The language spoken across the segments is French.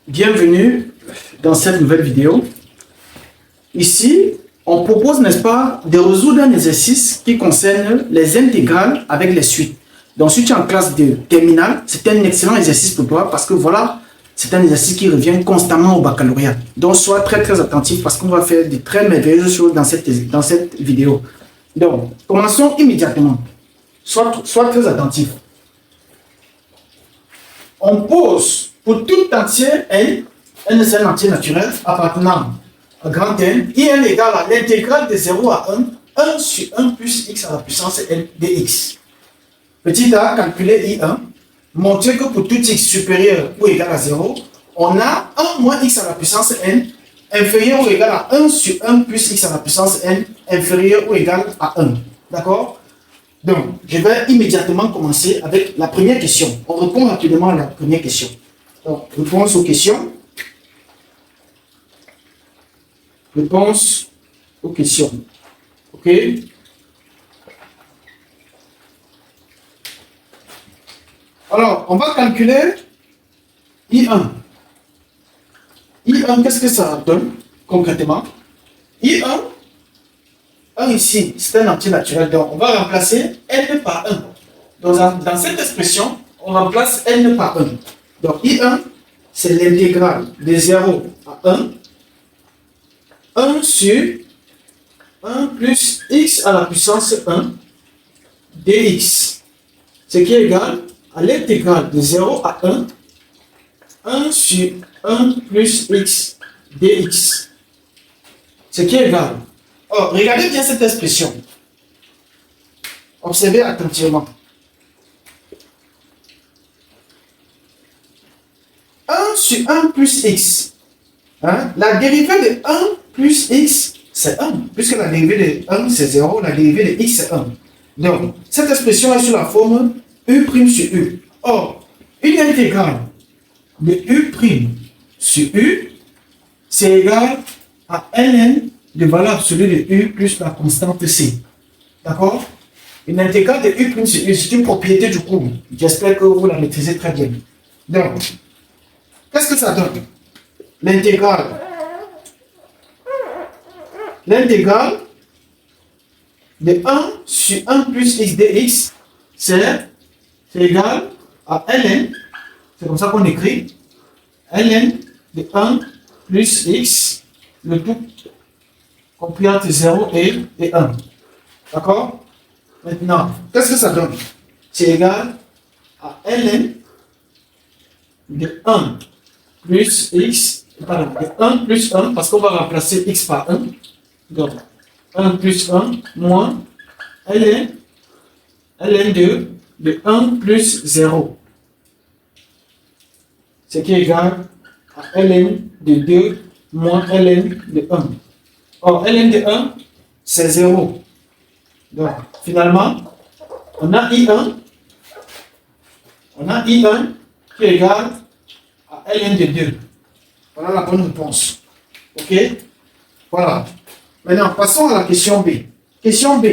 Bienvenue dans cette nouvelle vidéo. Ici, on propose, n'est-ce pas, de résoudre un exercice qui concerne les intégrales avec les suites. Donc, si tu es en classe de terminale, c'est un excellent exercice pour toi parce que voilà, c'est un exercice qui revient constamment au baccalauréat. Donc, sois très attentif parce qu'on va faire de très merveilleuses choses dans cette vidéo. Donc, commençons immédiatement. Sois très attentif. On pose pour tout entier N, N c'est un entier naturel appartenant à grand N, IN égale à l'intégrale de 0 à 1 sur 1 plus x à la puissance N dx. Petit a, calculer I1, montrer que pour tout x supérieur ou égal à 0, on a 1 moins x à la puissance N inférieur ou égal à 1 sur 1 plus x à la puissance N inférieur ou égal à 1. D'accord? Donc, je vais immédiatement commencer avec la première question. On répond rapidement à la première question. Donc, réponse aux questions. Réponse aux questions. OK? Alors, on va calculer I1. I1, qu'est-ce que ça donne concrètement? I1, 1 ici, c'est un entier naturel, donc on va remplacer n par 1. Donc dans cette expression, on remplace n par 1. Donc I1, c'est l'intégrale de 0 à 1 sur 1 plus x à la puissance 1 dx, ce qui est égal à l'intégrale de 0 à 1 sur 1 plus x dx, ce qui est égal. Oh, regardez bien cette expression. Observez attentivement. 1 sur 1 plus x. Hein? La dérivée de 1 plus x, c'est 1. Puisque la dérivée de 1, c'est 0. La dérivée de x, c'est 1. Donc, cette expression est sous la forme u' sur u. Or, une intégrale de u' sur u, c'est égal à ln de valeur absolue de u plus la constante c. D'accord? Une intégrale de u' sur u, c'est une propriété du cours. J'espère que vous la maîtrisez très bien. Donc, qu'est-ce que ça donne? L'intégrale de 1 sur 1 plus x dx, c'est égal à ln, c'est comme ça qu'on écrit, ln de 1 plus x, le tout compris entre 0 et 1. D'accord? Maintenant, qu'est-ce que ça donne? C'est égal à ln de 1 plus x, pardon, de 1 plus 1, parce qu'on va remplacer x par 1. Donc, 1 plus 1 moins ln de 1 plus 0. Ce qui est égal à ln de 2 moins ln de 1. Or, ln de 1, c'est 0. Donc, finalement, on a I1 qui est égal à ln de 2. Voilà la bonne réponse. OK? Voilà. Maintenant, passons à la question B. Question B.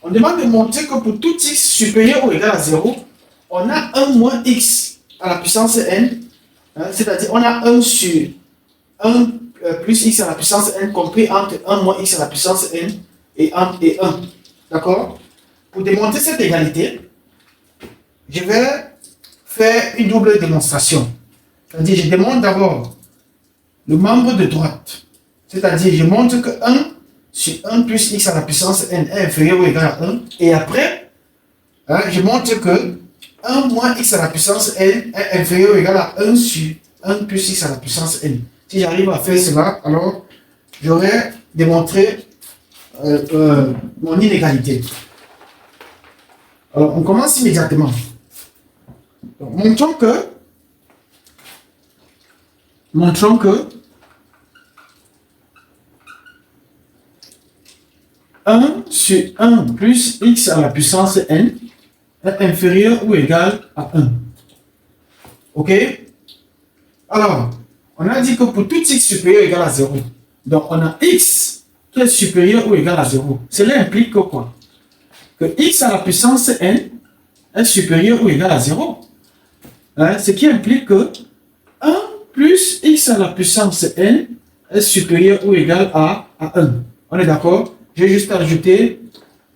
On demande de montrer que pour tout x supérieur ou égal à 0, on a 1 moins x à la puissance n, hein, c'est-à-dire on a 1 sur 1 plus x à la puissance n compris entre 1 moins x à la puissance n et 1. D'accord? Pour démontrer cette égalité, je vais faire une double démonstration. C'est-à-dire, je démontre d'abord le membre de droite. C'est-à-dire, je montre que 1 sur 1 plus x à la puissance n est inférieur ou égal à 1. Et après, hein, je montre que 1 moins x à la puissance n est inférieur ou égal à 1 sur 1 plus x à la puissance n. Si j'arrive à faire cela, alors j'aurai démontré mon inégalité. Alors, on commence immédiatement. Donc, montrons que 1 sur 1 plus x à la puissance n est inférieur ou égal à 1. OK? Alors, on a dit que pour tout x supérieur ou égal à 0, donc on a x qui est supérieur ou égal à 0. Cela implique que quoi? Que x à la puissance n est supérieur ou égal à 0. Hein, ce qui implique que 1 plus x à la puissance n est supérieur ou égal à 1. On est d'accord? J'ai juste ajouté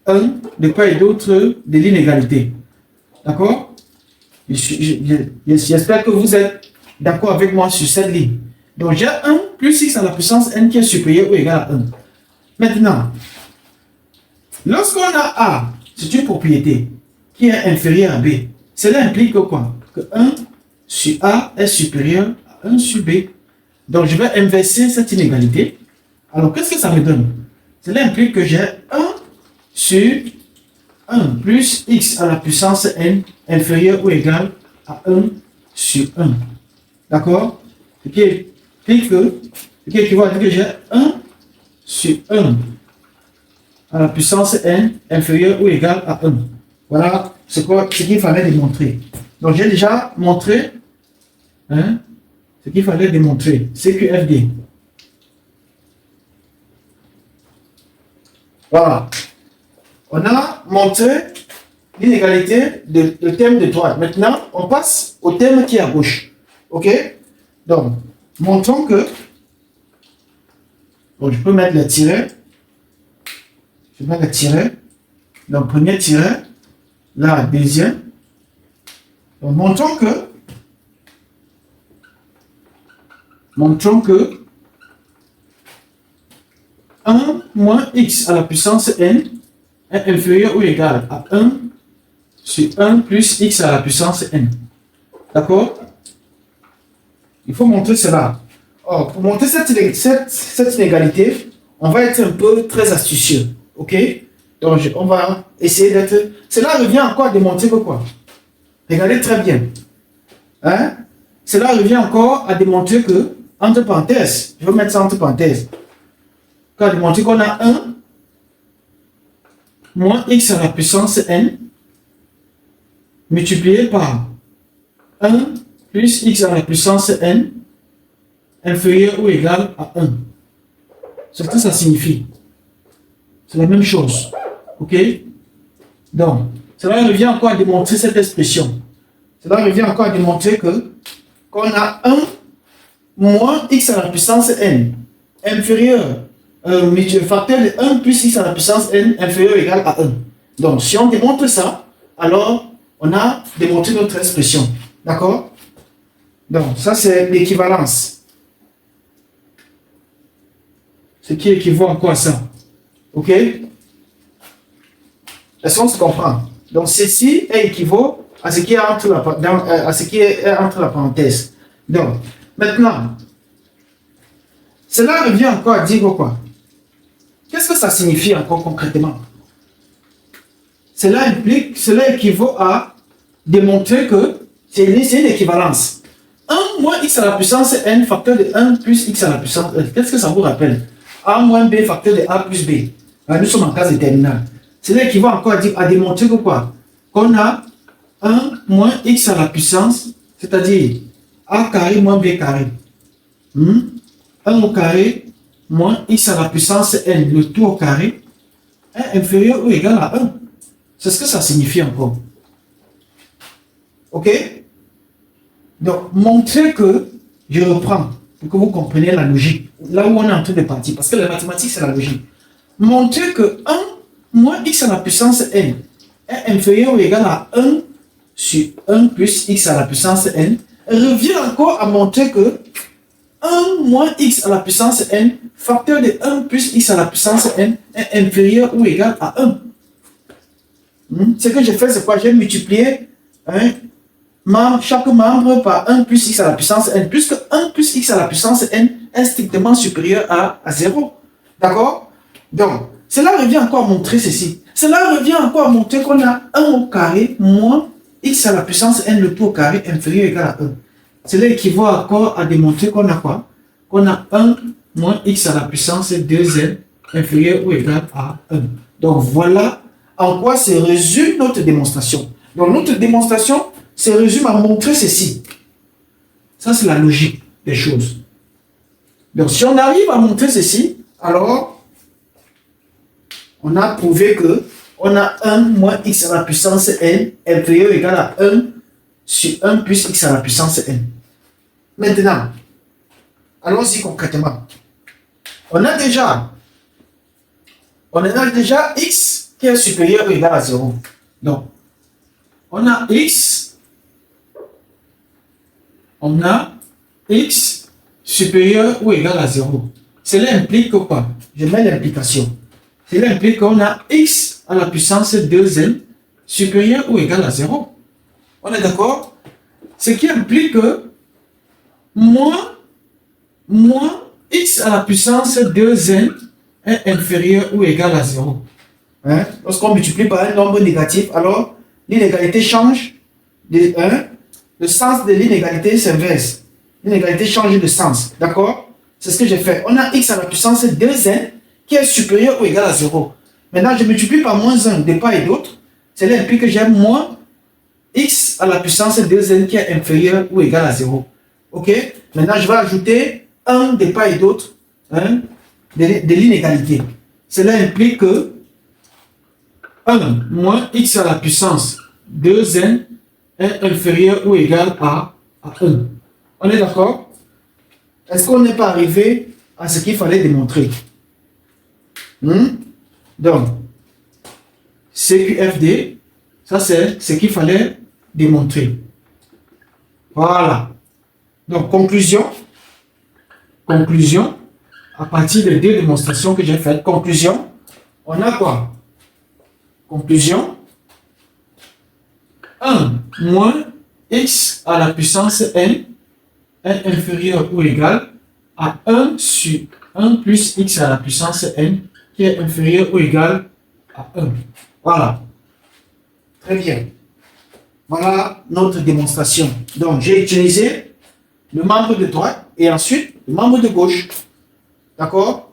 1 de part et d'autre de l'inégalité. D'accord? J'espère que vous êtes d'accord avec moi sur cette ligne. Donc j'ai 1 plus x à la puissance n qui est supérieur ou égal à 1. Maintenant, lorsqu'on a A, c'est une propriété qui est inférieure à B. Cela implique quoi? Que 1 sur A est supérieur à 1 sur B. Donc je vais inverser cette inégalité. Alors qu'est-ce que ça me donne? Cela implique que j'ai 1 sur 1 plus x à la puissance n inférieur ou égal à 1 sur 1. D'accord? Ce qui équivaut à dire que j'ai 1 sur 1 à la puissance n inférieur ou égal à 1. Voilà ce qu'il fallait démontrer. Donc j'ai déjà montré ce qu'il fallait démontrer. CQFD. Voilà. On a montré l'inégalité de thème de droite. Maintenant, on passe au thème qui est à gauche. OK? Donc, montrons que... Bon, je peux mettre le tiret. Je vais mettre le tiret. Donc, premier tiret. Là, deuxième. Donc, montrons que 1 moins x à la puissance n est inférieur ou égal à 1 sur 1 plus x à la puissance n. D'accord? Il faut montrer cela. Or, pour montrer cette inégalité, on va être un peu très astucieux. OK? Donc, on va essayer d'être... Cela revient encore à démontrer que quoi? Regardez très bien. Hein? Cela revient encore à démontrer que, entre parenthèses, je vais mettre ça entre parenthèses, à démontrer qu'on a 1 moins x à la puissance n multiplié par 1 plus x à la puissance n inférieur ou égal à 1. C'est ce que ça signifie. C'est la même chose. OK? Donc, cela revient encore à démontrer cette expression. Cela revient encore à démontrer qu'on a 1 moins x à la puissance n inférieur facteur de 1 plus x à la puissance n inférieur ou égal à 1. Donc, si on démontre ça, alors on a démontré notre expression. D'accord? Donc, ça c'est l'équivalence. Ce qui équivaut encore à ça. OK? Est-ce qu'on se comprend? Donc, ceci équivaut à ce qui est entre la parenthèse. Donc, maintenant, cela revient encore à dire quoi? Qu'est-ce que ça signifie encore concrètement? Cela équivaut à démontrer que c'est une équivalence. 1 moins x à la puissance n facteur de 1 plus x à la puissance n. Qu'est-ce que ça vous rappelle? A moins b facteur de a plus b. Alors, nous sommes en classe de terminale. Cela équivaut encore à démontrer que quoi? Qu'on a 1 moins x à la puissance, c'est-à-dire a carré moins b carré. 1 au carré moins x à la puissance n, le tout au carré, est inférieur ou égal à 1. C'est ce que ça signifie encore. OK? Donc, montrer que, je reprends, pour que vous compreniez la logique, là où on est en train de partir, parce que la mathématique, c'est la logique. Montrer que 1 moins x à la puissance n est inférieur ou égal à 1 sur 1 plus x à la puissance n revient encore à montrer que 1 moins x à la puissance n facteur de 1 plus x à la puissance n est inférieur ou égal à 1. Ce que j'ai fait, c'est quoi? J'ai multiplié chaque membre par 1 plus x à la puissance n, puisque 1 plus x à la puissance n est strictement supérieur à 0. D'accord? Donc, cela revient encore à montrer ceci. Cela revient encore à montrer qu'on a 1 au carré moins x à la puissance n le tout au carré inférieur ou égal à 1. Cela équivaut encore à démontrer qu'on a quoi? Qu'on a 1 moins x à la puissance 2n inférieur ou égal à 1. Donc voilà en quoi se résume notre démonstration. Donc notre démonstration se résume à montrer ceci. Ça c'est la logique des choses. Donc si on arrive à montrer ceci, alors on a prouvé que on a 1 moins x à la puissance n inférieur ou égal à 1 sur 1 plus x à la puissance n. Maintenant, allons-y concrètement. On a déjà x qui est supérieur ou égal à 0. Donc, on a x supérieur ou égal à 0. Cela implique quoi? Je mets l'implication. Cela implique qu'on a x à la puissance 2n supérieur ou égal à 0. On est d'accord? Ce qui implique que moins x à la puissance 2n est inférieur ou égal à 0. Hein? Lorsqu'on multiplie par un nombre négatif, alors l'inégalité change de 1. Le sens de l'inégalité s'inverse. L'inégalité change de sens. D'accord? C'est ce que j'ai fait. On a x à la puissance 2n qui est supérieur ou égal à 0. Maintenant, je multiplie par moins 1 de part et d'autre. Cela implique que j'ai moins x à la puissance 2n qui est inférieur ou égal à 0. Ok? Maintenant, je vais ajouter 1 de part et d'autre de l'inégalité. Cela implique que 1 moins x à la puissance 2n est inférieur ou égal à 1. On est d'accord? Est-ce qu'on n'est pas arrivé à ce qu'il fallait démontrer? Donc, CQFD, ça c'est ce qu'il fallait démontrer. Voilà. Donc, conclusion, à partir des deux démonstrations que j'ai faites, conclusion, on a quoi? Conclusion, 1 moins x à la puissance n est inférieur ou égal à 1 sur 1 plus x à la puissance n qui est inférieur ou égal à 1. Voilà. Très bien. Voilà notre démonstration. Donc, j'ai utilisé le membre de droite et ensuite le membre de gauche. D'accord?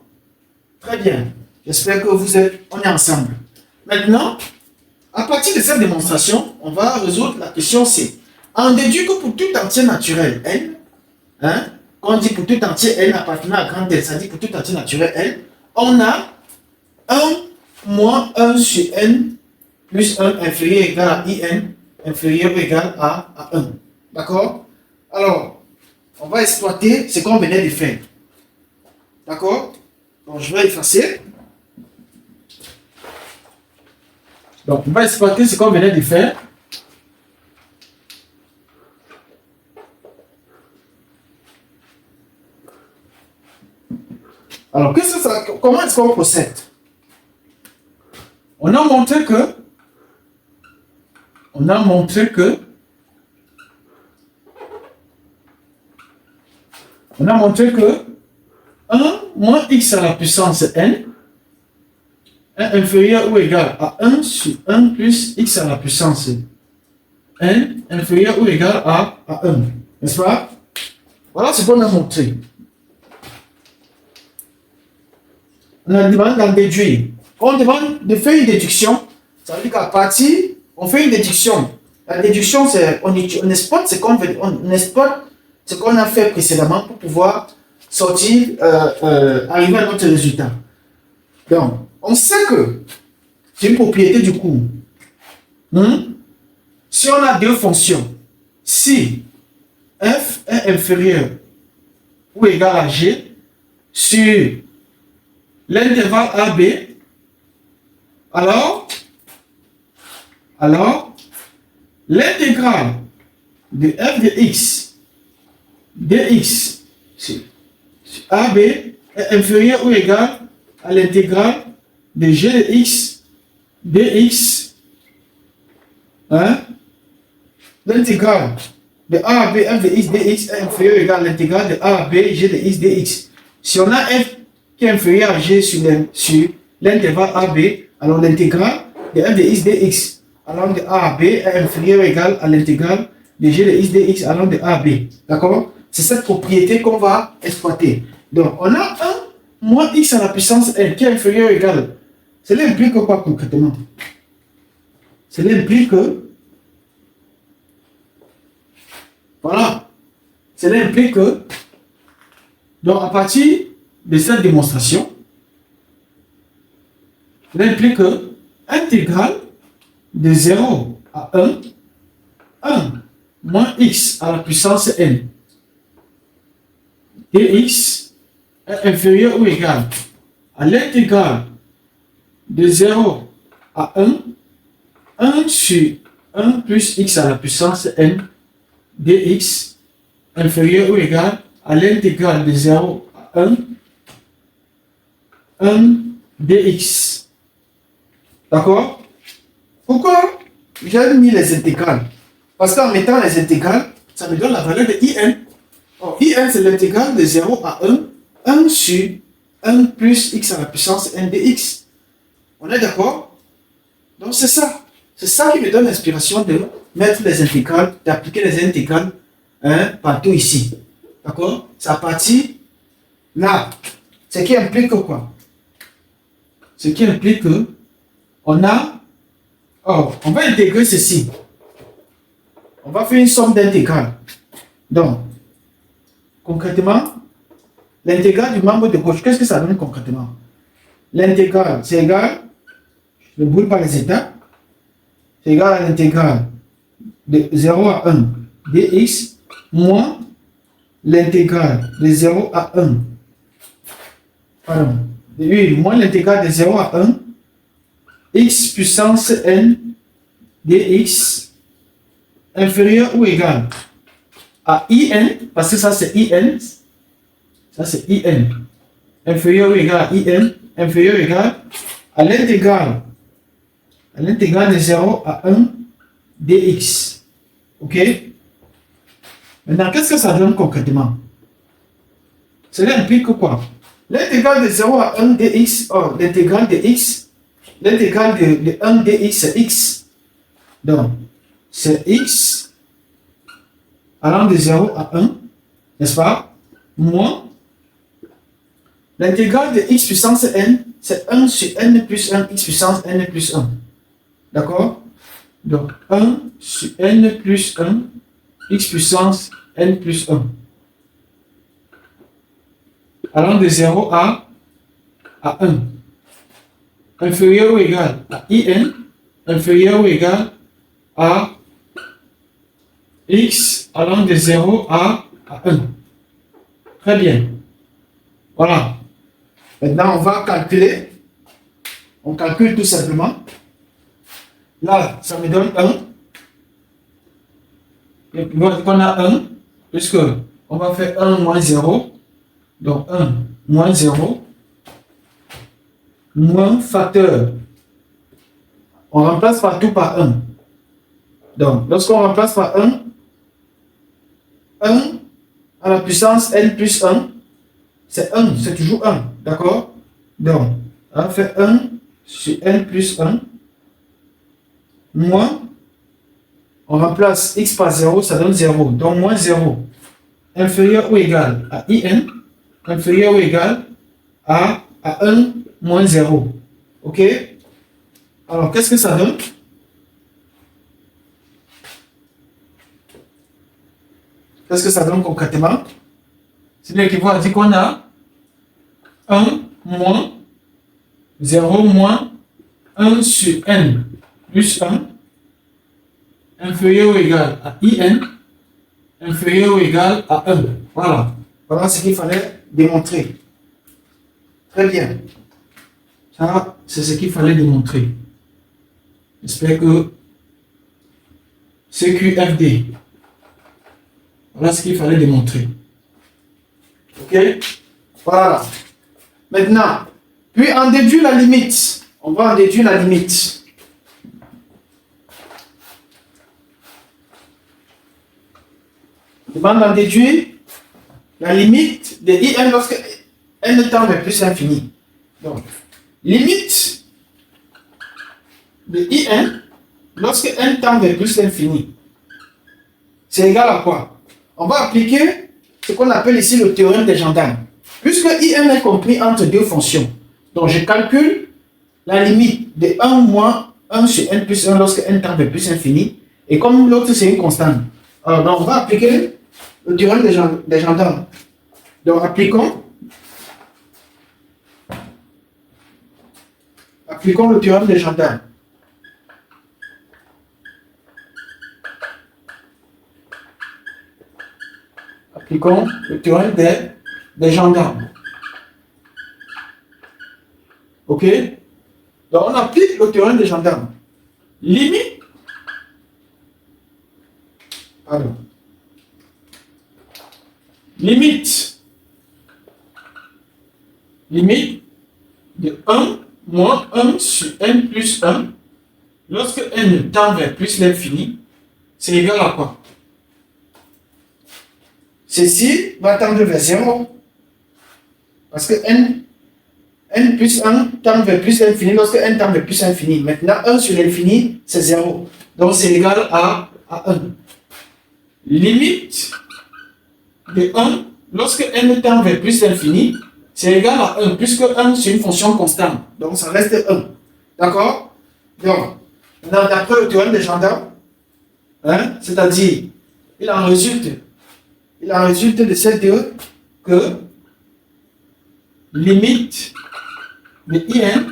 Très bien. J'espère que on est ensemble. Maintenant, à partir de cette démonstration, on va résoudre la question C. On déduit que pour tout entier naturel n, quand on dit pour tout entier n appartenant à grand N, ça dit pour tout entier naturel n, on a 1 moins 1 sur n plus 1 inférieur ou égal à in inférieur ou égal à 1. D'accord? Alors, on va exploiter ce qu'on venait de faire. D'accord? Donc, je vais effacer. Donc, on va exploiter ce qu'on venait de faire. Alors, comment est-ce qu'on procède? On a montré que 1 moins x à la puissance n est inférieur ou égal à 1 sur 1 plus x à la puissance n inférieur ou égal à 1. N'est-ce pas? Voilà ce qu'on a montré. On a demandé d'en déduire. On demande de faire une déduction. Ça veut dire qu'à partir, on fait une déduction. La déduction, c'est on exploite ce qu'on veut, on exploite ce qu'on a fait précédemment pour pouvoir sortir, arriver à notre résultat. Donc, on sait que c'est une propriété du cours. Si on a deux fonctions, si f est inférieur ou égal à g sur l'intervalle AB, alors l'intégrale de f de x dx sur AB est inférieur ou égal à l'intégrale de g de x dx, l'intégrale de a à b f de x dx est inférieur ou égal à l'intégrale de a à b g de x dx. Si on a f qui est inférieur à g sur l'intervalle AB, alors l'intégrale de f de x dx allant de a à b est inférieur ou égal à l'intégrale de g de x dx allant de a à b. D'accord? C'est cette propriété qu'on va exploiter. Donc, on a 1 moins x à la puissance n qui est inférieur ou égal. Cela implique quoi concrètement? Cela implique que, voilà, cela implique que, donc à partir de cette démonstration, cela implique que intégrale de 0 à 1 moins x à la puissance n dx est inférieur ou égal à l'intégrale de 0 à 1 sur 1 plus x à la puissance n dx inférieur ou égal à l'intégrale de 0 à 1 dx. D'accord? Pourquoi j'ai mis les intégrales? Parce qu'en mettant les intégrales, ça me donne la valeur de in. Or, in, c'est l'intégrale de 0 à 1 sur 1 plus x à la puissance n dx. On est d'accord? Donc, c'est ça. C'est ça qui me donne l'inspiration de mettre les intégrales, d'appliquer les intégrales partout ici. D'accord? C'est à partir là. Ce qui implique quoi? Ce qui implique que on va intégrer ceci. On va faire une somme d'intégrales. Donc, concrètement, l'intégrale du membre de gauche, qu'est-ce que ça donne concrètement? L'intégrale, c'est égal, je ne brûle pas les étapes, c'est égal à l'intégrale de 0 à 1 dx moins l'intégrale de 0 à 1. Pardon. Oui, moins l'intégrale de 0 à 1 x puissance n dx inférieur ou égal à in, parce que ça c'est in, ça c'est in, inférieur ou égal à in, inférieur ou égal à l'intégrale de 0 à 1 dx. Ok? Maintenant, qu'est-ce que ça donne concrètement? Cela implique quoi? L'intégrale de 0 à 1 dx, or l'intégrale de x, l'intégrale de 1 dx c'est x. Donc, c'est x allant de 0 à 1, n'est-ce pas? Moins l'intégrale de x puissance n, c'est 1 sur n plus 1, x puissance n plus 1. D'accord? Donc, 1 sur n plus 1, x puissance n plus 1. Allant de 0 à 1. Inférieur ou égal à in, inférieur ou égal à x allant de 0 à 1. Très bien. Voilà. Maintenant, on va calculer. On calcule tout simplement. Là, ça me donne 1. Et puis, on a 1, puisque on va faire 1 moins 0. Donc, 1 moins 0. Moins facteur. On remplace partout par 1. Donc, lorsqu'on remplace par 1 à la puissance n plus 1, c'est 1, c'est toujours 1. D'accord? Donc, on va faire 1 sur n plus 1, moins, on remplace x par 0, ça donne 0. Donc, moins 0, inférieur ou égal à in, inférieur ou égal à 1 moins 0. OK? Alors, qu'est-ce que ça donne? Qu'est-ce que ça donne concrètement? C'est-à-dire qu'il va dire qu'on a 1 moins 0 moins 1 sur n plus 1 inférieur ou égal à in inférieur ou égal à 1. Voilà. Voilà ce qu'il fallait démontrer. Très bien. Ça, c'est ce qu'il fallait démontrer. J'espère que CQFD. Voilà ce qu'il fallait démontrer. Ok? Voilà. Maintenant, puis en déduire la limite. On va en déduire la limite. On va en déduire la limite de IN lorsque n tend vers plus l'infini. Donc, limite de IN lorsque n tend vers plus l'infini. C'est égal à quoi? On va appliquer ce qu'on appelle ici le théorème des gendarmes. Puisque IN est compris entre deux fonctions, donc je calcule la limite de 1 moins 1 sur n plus 1 lorsque n tend vers plus infini. Et comme l'autre c'est une constante, alors donc on va appliquer le théorème des gendarmes. Donc appliquons le théorème des gendarmes. appliquons le théorème des gendarmes. Ok? Donc, on applique le théorème des gendarmes. Limite. Pardon. Limite de 1 moins 1 sur n plus 1, lorsque n tend vers plus l'infini, c'est égal à quoi? Ceci va tendre vers 0, parce que n plus 1 tend vers plus l'infini lorsque n tend vers plus l'infini. Maintenant, 1 sur l'infini, c'est 0. Donc, c'est égal à 1. Limite de 1, lorsque n tend vers plus l'infini, c'est égal à 1, puisque 1 c'est une fonction constante. Donc ça reste 1. D'accord? Donc, d'après le théorème des gendarmes, hein, c'est-à-dire, il en résulte de ces deux que limite de in,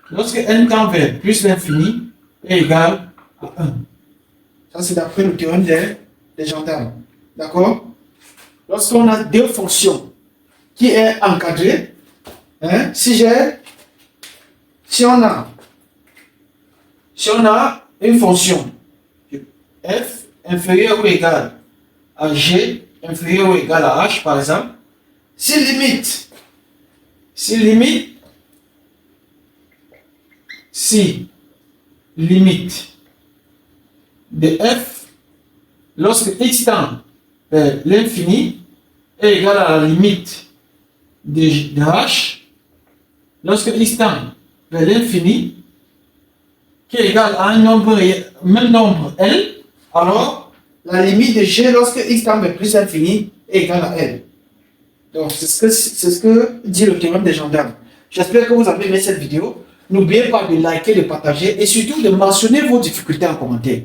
lorsque n tend vers plus l'infini, est égal à 1. Ça, c'est d'après le théorème des gendarmes. D'accord? Lorsqu'on a deux fonctions qui est encadrée, hein, si on a une fonction f inférieure ou égale à g inférieur ou égal à h, par exemple, si limite de f lorsque x tend vers l'infini est égal à la limite de h lorsque x tend vers l'infini qui est égal à un même nombre L, alors la limite de g lorsque x tend vers plus l'infini est égale à L. Donc c'est ce que dit le théorème des gendarmes. J'espère que vous avez aimé cette vidéo. N'oubliez pas de liker, de partager et surtout de mentionner vos difficultés en commentaire.